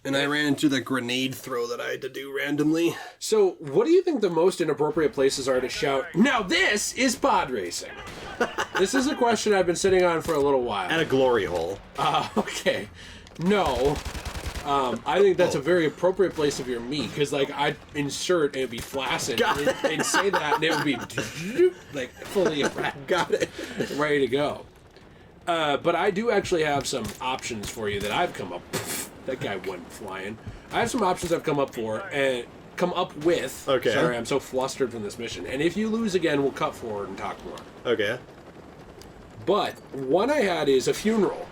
And I ran into the grenade throw that I had to do randomly. So, what do you think the most inappropriate places are to shout, "Now this is pod racing"? This is a question I've been sitting on for a little while. At a glory hole. Okay. No. I think that's a very appropriate place of your meat, because, like, I'd insert and it'd be flaccid, and say that, and it would be, like, fully erect. Got it. Ready to go. But I do actually have some options for you that I've come up that guy went flying. I have some options I've come up with. Okay. Sorry, I'm so flustered from this mission. And if you lose again, we'll cut forward and talk more. Okay. But one I had is a funeral.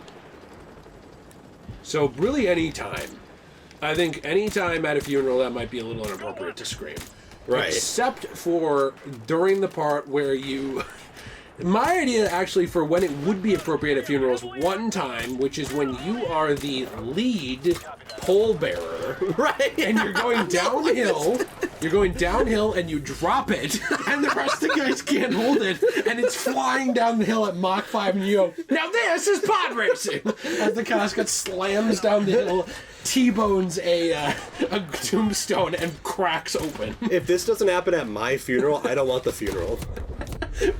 So really any time. I think any time at a funeral that might be a little inappropriate to scream. Right. Except for during the part where you... My idea, actually, for when it would be appropriate at funerals, one time, which is when you are the lead pole bearer, Right. and you're going downhill. You're going downhill, and you drop it, and the rest of the guys can't hold it, and it's flying down the hill at Mach 5, and you go, "Now this is pod racing!" As the casket slams down the hill, T-bones a tombstone, and cracks open. If this doesn't happen at my funeral, I don't want the funeral.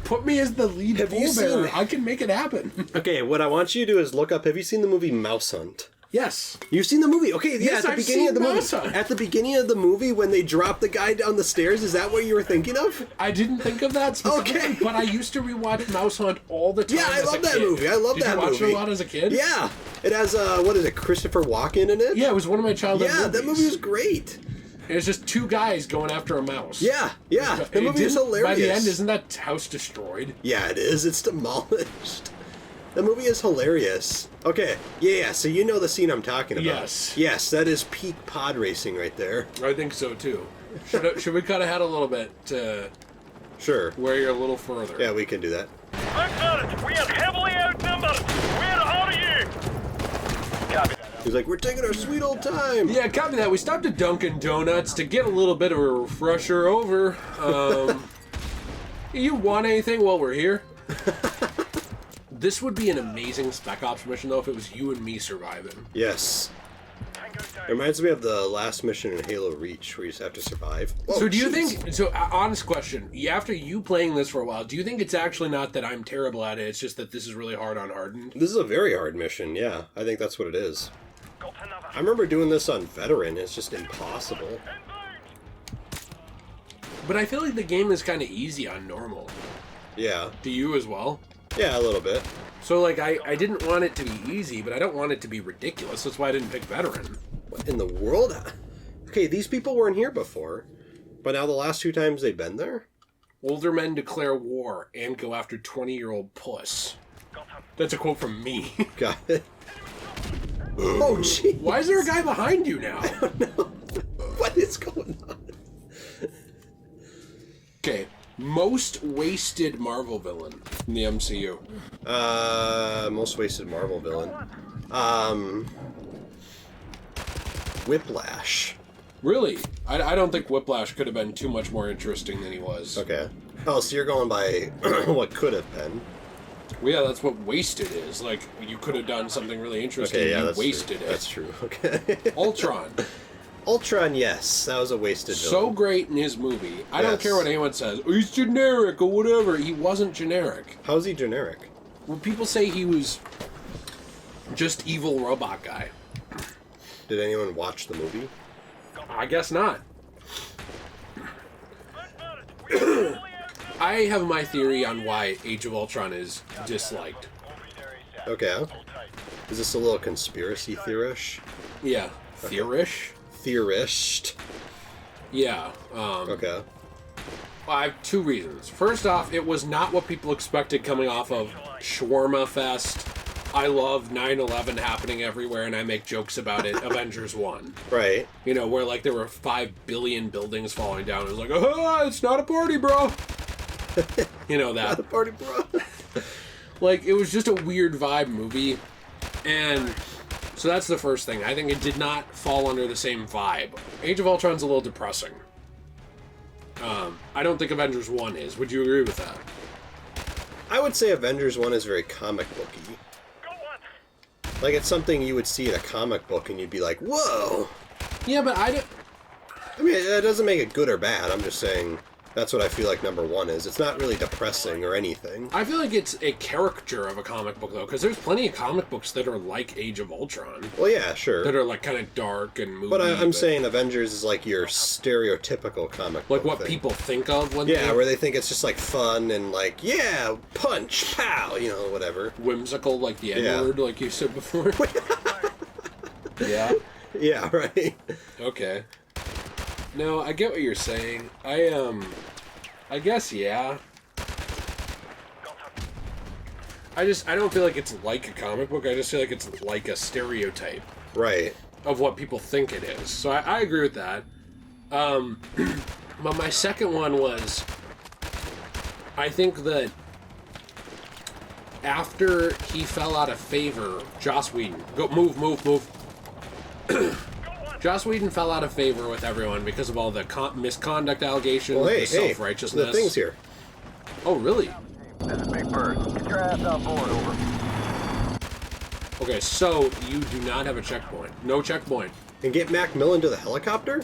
Put me as the lead pole bearer. I can make it happen. Okay, what I want you to do is look up, have you seen the movie Mouse Hunt? Yes. You've seen the movie? Okay, yeah, Yes, at the I've beginning of the seen movie. Mouse Hunt. At the beginning of the movie, when they drop the guy down the stairs, is that what you were thinking of? I didn't think of that specifically, Okay. but I used to rewatch Mouse Hunt all the time. Yeah, I as love a that kid. movie. I love that movie. Did you watch it a lot as a kid? Yeah. It has, what is it, Christopher Walken in it? Yeah, it was one of my childhood movies. Yeah, that movie was great. It's just two guys going after a mouse. Yeah, yeah. The It movie is didn't- hilarious. By the end, isn't that house destroyed? Yeah, it is. It's demolished. The movie is hilarious. Okay, yeah, so you know the scene I'm talking about. Yes. Yes, that is peak pod racing right there. I think so, too. Should we cut ahead a little bit to Sure. where you're a little further? Yeah, we can do that. Lieutenant, we are heavily outnumbered. Where are you? Copy that. He's like, we're taking our sweet old time. Yeah, copy that. We stopped at Dunkin' Donuts to get a little bit of a refresher over. You want anything while we're here? This would be an amazing Spec Ops mission, though, if it was you and me surviving. Yes. It reminds me of the last mission in Halo Reach, where you just have to survive. Whoa, So do you jeez. think, honest question, after you playing this for a while, do you think it's actually not that I'm terrible at it, it's just that this is really hard on Hardened? This is a very hard mission, yeah. I think that's what it is. Got another. I remember doing this on Veteran, it's just impossible. But I feel like the game is kind of easy on normal. Yeah. Do you as well? Yeah, a little bit. So, like, I didn't want it to be easy, but I don't want it to be ridiculous. That's why I didn't pick Veteran. What in the world? Okay, these people weren't here before, but now the last two times they've been there? Older men declare war and go after 20-year-old puss. That's a quote from me. Got it. Oh, gee. Why is there a guy behind you now? What is going on? Okay, most wasted Marvel villain in the MCU. Most wasted Marvel villain. Whiplash. Really? I don't think Whiplash could have been too much more interesting than he was. Okay. Oh, so you're going by what could have been. Well, yeah, that's what wasted is. Like, you could have done something really interesting, Okay, yeah, you that's wasted true. it. That's true. Okay. Ultron. Ultron, yes. That was a wasted So villain. great in his movie. I don't Yes. care what anyone says. Oh, he's generic or whatever. He wasn't generic. How is he generic? Well, people say he was just evil robot guy. Did anyone watch the movie? I guess not. I have my theory on why Age of Ultron is disliked. Okay. Is this a little conspiracy theorish? Yeah. Theorish? Theorist. Yeah. Okay. I have two reasons. First off, it was not what people expected coming off of Shawarma Fest. I love 9/11 happening everywhere, and I make jokes about it. Avengers 1. Right. You know, where, like, there were 5 billion buildings falling down. It was like, oh, it's not a party, bro. You know that. Not a party, bro. Like, it was just a weird vibe movie. And so that's the first thing. I think it did not fall under the same vibe. Age of Ultron's a little depressing. I don't think Avengers 1 is. Would you agree with that? I would say Avengers 1 is very comic booky. Like, it's something you would see in a comic book and you'd be like, whoa! Yeah, but I mean, it doesn't make it good or bad. I'm just saying that's what I feel like number one is. It's not really depressing or anything. I feel like it's a caricature of a comic book, though, because there's plenty of comic books that are like Age of Ultron. Well, yeah, sure. That are, like, kind of dark and moody. But I'm saying Avengers is like your stereotypical comic book like what thing. people think of when Yeah, where they think it's just, like, fun and, like, yeah, punch, pow, you know, whatever. Whimsical, like the N-word, like you said before. Yeah. Yeah, right. Okay. No, I get what you're saying. I guess, yeah. I don't feel like it's like a comic book. I just feel like it's like a stereotype. Right. Of what people think it is. So I agree with that. But my second one was, I think that after he fell out of favor, Joss Whedon, move. Joss Whedon fell out of favor with everyone because of all the misconduct allegations, the self-righteousness. The thing's here. Oh, really? This is Big Bird. Get your ass on board, over. Okay, so you do not have a checkpoint. No checkpoint. And get Mac Millen to the helicopter?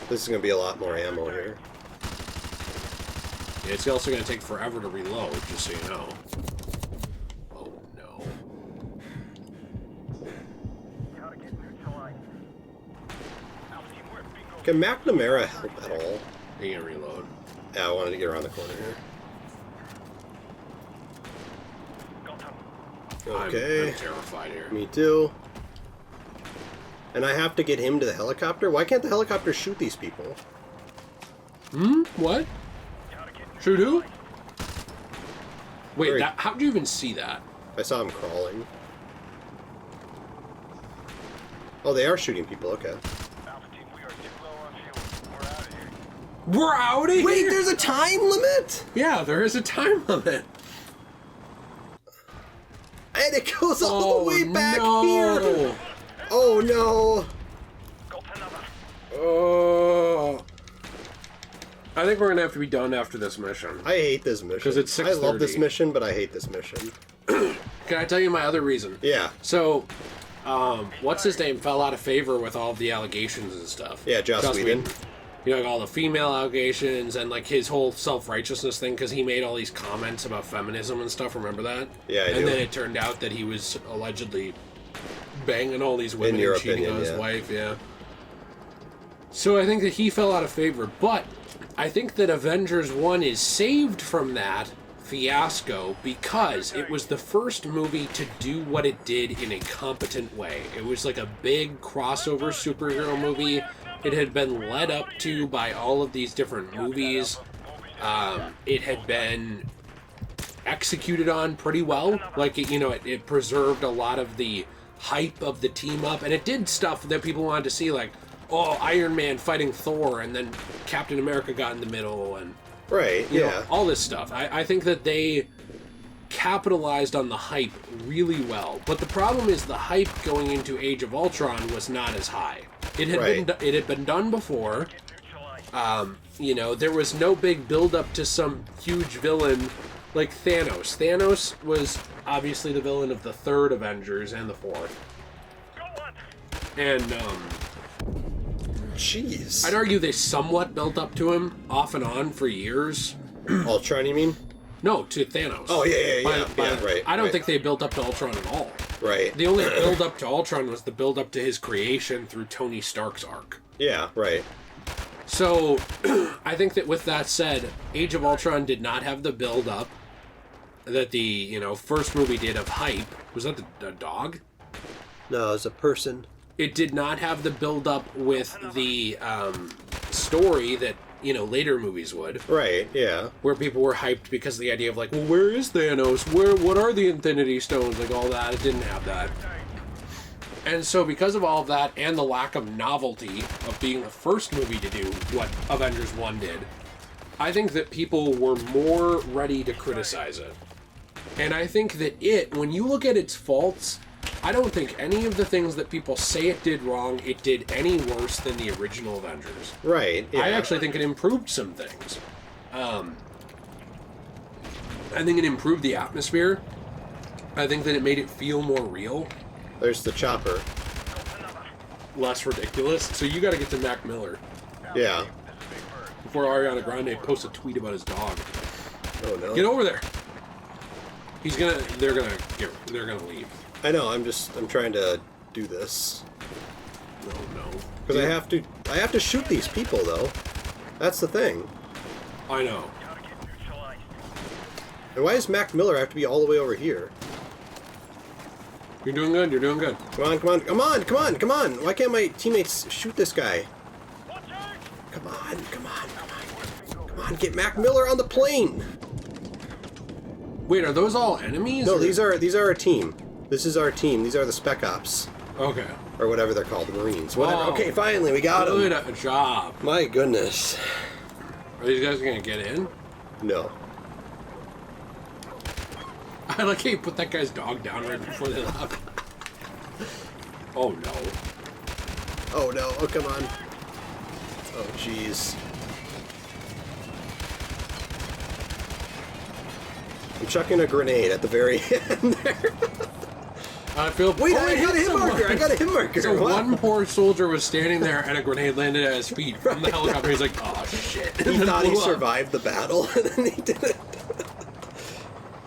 This is going to be a lot more ammo here. Yeah, it's also going to take forever to reload, just so you know. Oh, no. Can McNamara help at all? He can reload. Yeah, I wanted to get around the corner here. Okay. I'm terrified here. Me too. And I have to get him to the helicopter? Why can't the helicopter shoot these people? What? Shoot who? Wait, Very- how'd you even see that? I saw him crawling. Oh, they are shooting people, okay. We're out of here! Wait, there's a time limit? Yeah, there is a time limit. And it goes all the way back no. here! Oh no! Oh. I think we're gonna have to be done after this mission. I hate this mission. 'Cause it's I love this 6:30. mission, but I hate this mission. Can I tell you my other reason? Yeah. So, what's his name fell out of favor with all of the allegations and stuff. Yeah, Joss Whedon. You know, like all the female allegations and like his whole self-righteousness thing because he made all these comments about feminism and stuff. Remember that? Yeah, I And do. then it turned out that he was allegedly banging all these women In your and cheating opinion, on his yeah. wife. Yeah. So I think that he fell out of favor, but I think that Avengers 1 is saved from that fiasco because it was the first movie to do what it did in a competent way. It was like a big crossover superhero movie. It had been led up to by all of these different movies. It had been executed on pretty well. Like, it preserved a lot of the hype of the team up, and it did stuff that people wanted to see, like, oh, Iron Man fighting Thor, and then Captain America got in the middle, and Right, you yeah. know, all this stuff. I think that they capitalized on the hype really well. But the problem is the hype going into Age of Ultron was not as high. It had been done before. There was no big build up to some huge villain like Thanos. Thanos was obviously the villain of the third Avengers and the fourth. And Jeez. I'd argue they somewhat built up to him off and on for years. Ultron, you mean? No, to Thanos. Oh, yeah, right. I don't right. think they built up to Ultron at all. Right. The only build up to Ultron was the build up to his creation through Tony Stark's arc. Yeah, right. So, I think that with that said, Age of Ultron did not have the build up that the, first movie did of hype. Was that the dog? No, it's a person. It did not have the build up with the story that, later movies would. Right, yeah. Where people were hyped because of the idea of like, well, where is Thanos? What are the Infinity Stones? Like all that. It didn't have that. And so because of all of that and the lack of novelty of being the first movie to do what Avengers 1 did, I think that people were more ready to criticize it. And I think that when you look at its faults, I don't think any of the things that people say it did wrong, it did any worse than the original Avengers. Right, yeah. I actually think it improved some things. I think it improved the atmosphere. I think that it made it feel more real. There's the chopper. Less ridiculous. So you got to get to Mac Miller. Yeah. Before Ariana Grande posts a tweet about his dog. Oh no. Get over there. They're gonna leave. I know, I'm trying to do this. No. Because I have to shoot these people though. That's the thing. I know. And why does Mac Miller have to be all the way over here? You're doing good, you're doing good. Come on. Why can't my teammates shoot this guy? Come on, get Mac Miller on the plane! Wait, are those all enemies? No, or? these are our team. This is our team. These are the Spec Ops. Okay. Or whatever they're called, the Marines. Whatever. Wow. Okay, finally, we got them. Good job. My goodness. Are these guys gonna get in? No. I like how you put that guy's dog down right before they left. Oh no. Oh no, oh come on. Oh jeez. I'm chucking a grenade at the very end there. I feel. Wait, I got a hit someone. marker! I got a hit marker! So Wow. one poor soldier was standing there and a grenade landed at his feet from the helicopter. He's like, oh shit. He thought he survived the battle, and then he didn't.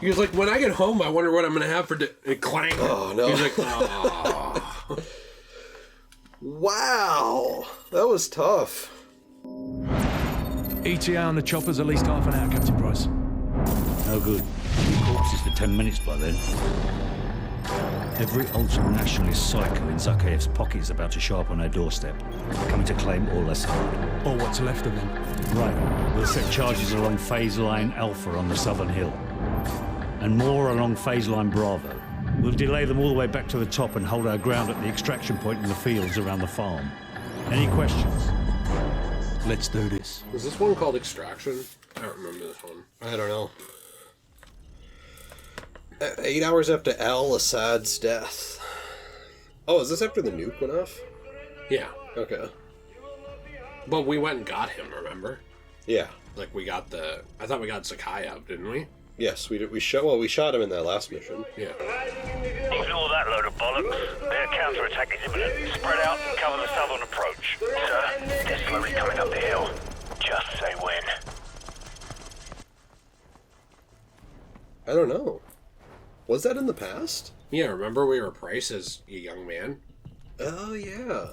He was like, when I get home, I wonder what I'm going to have for clang. Oh, no. He's like, oh. Wow. That was tough. ETA on the chopper's at least half an hour, Captain Price. No good. Corpses for 10 minutes by then. Every ultra-nationalist psycho in Zakhaev's pocket is about to show up on our doorstep, coming to claim all that's hard. Or what's left of them. Right, we'll set charges along phase line Alpha on the southern hill, and more along phase line Bravo. We'll delay them all the way back to the top and hold our ground at the extraction point in the fields around the farm. Any questions? Let's do this. Is this one called Extraction? I don't remember this one. I don't know. 8 hours after al-Assad's death. Oh, is this after the nuke went off? Yeah. Okay. But we went and got him, remember? Yeah. Like, I thought we got Sakai out, didn't we? Yes, we did. We shot him in that last mission. Yeah. Ignore that load of bollocks. Their counterattack is imminent. Spread out and cover the southern approach. Sir, they're slowly coming up the hill. Just say when. I don't know. Was that in the past? Yeah, remember we were Price as a young man? Oh, yeah.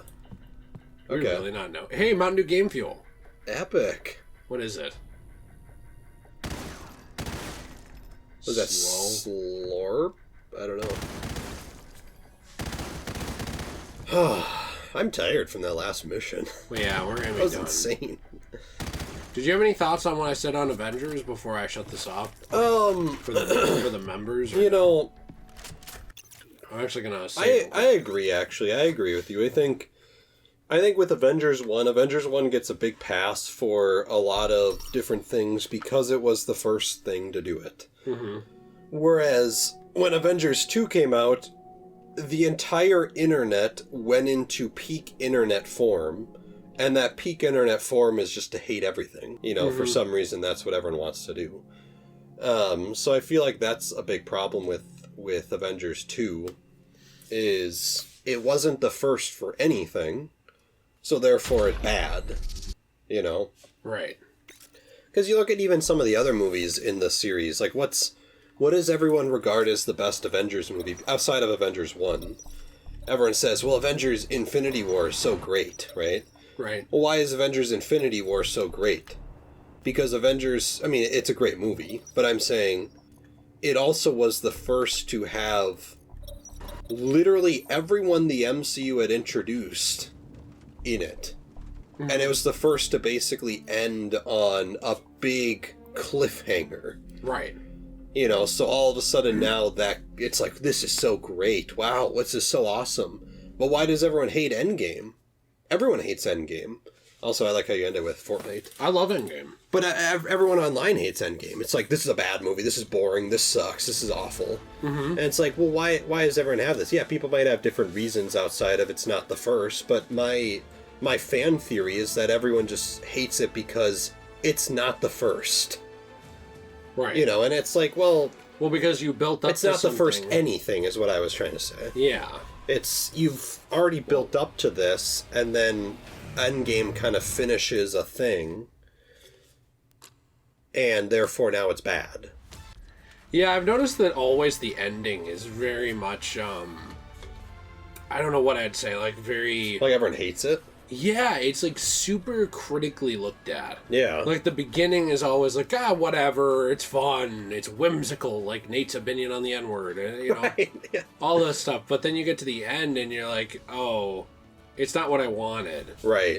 We Okay. really not know. Hey, Mountain Dew Game Fuel. Epic. What is it? Was that Slorp? I don't know. I'm tired from that last mission. Well, yeah, we're gonna be That was done. insane. Did you have any thoughts on what I said on Avengers before I shut this off? For the members? You know, I'm actually gonna say I agree. Actually, I agree with you. I think with Avengers 1 gets a big pass for a lot of different things because it was the first thing to do it. Mm-hmm. Whereas when Avengers 2 came out, the entire internet went into peak internet form, and that peak internet form is just to hate everything. You know, for some reason that's what everyone wants to do. So I feel like that's a big problem with Avengers 2, is it wasn't the first for anything, so therefore it's bad, you know? right. Because you look at even some of the other movies in the series, like what does everyone regard as the best Avengers movie outside of Avengers 1? Everyone says, well, Avengers Infinity War is so great, right? Right. Well, why is Avengers Infinity War so great? Because Avengers, I mean, it's a great movie, but I'm saying it also was the first to have literally everyone the MCU had introduced in it. And it was the first to basically end on a big cliffhanger. Right. You know, so all of a sudden now that it's like, this is so great. Wow, this is so awesome. But why does everyone hate Endgame? Everyone hates Endgame. Also, I like how you end it with Fortnite. I love Endgame. But everyone online hates Endgame. It's like, this is a bad movie. This is boring. This sucks. This is awful. Mm-hmm. And it's like, well, why does everyone have this? Yeah, people might have different reasons outside of it's not the first, but my fan theory is that everyone just hates it because it's not the first. Right. You know, and it's like, well, Well, because you built up it's to not the first something. anything, is what I was trying to say. Yeah. It's, you've already built up to this, and then Endgame kind of finishes a thing, and therefore now it's bad. Yeah, I've noticed that always the ending is very much, I don't know what I'd say, like, very... Like, everyone hates it? Yeah, it's, like, super critically looked at. Yeah. Like, the beginning is always like, whatever, it's fun, it's whimsical, like Nate's opinion on the N-word, you know, Right, yeah. all this stuff. But then you get to the end and you're like, oh, it's not what I wanted. Right.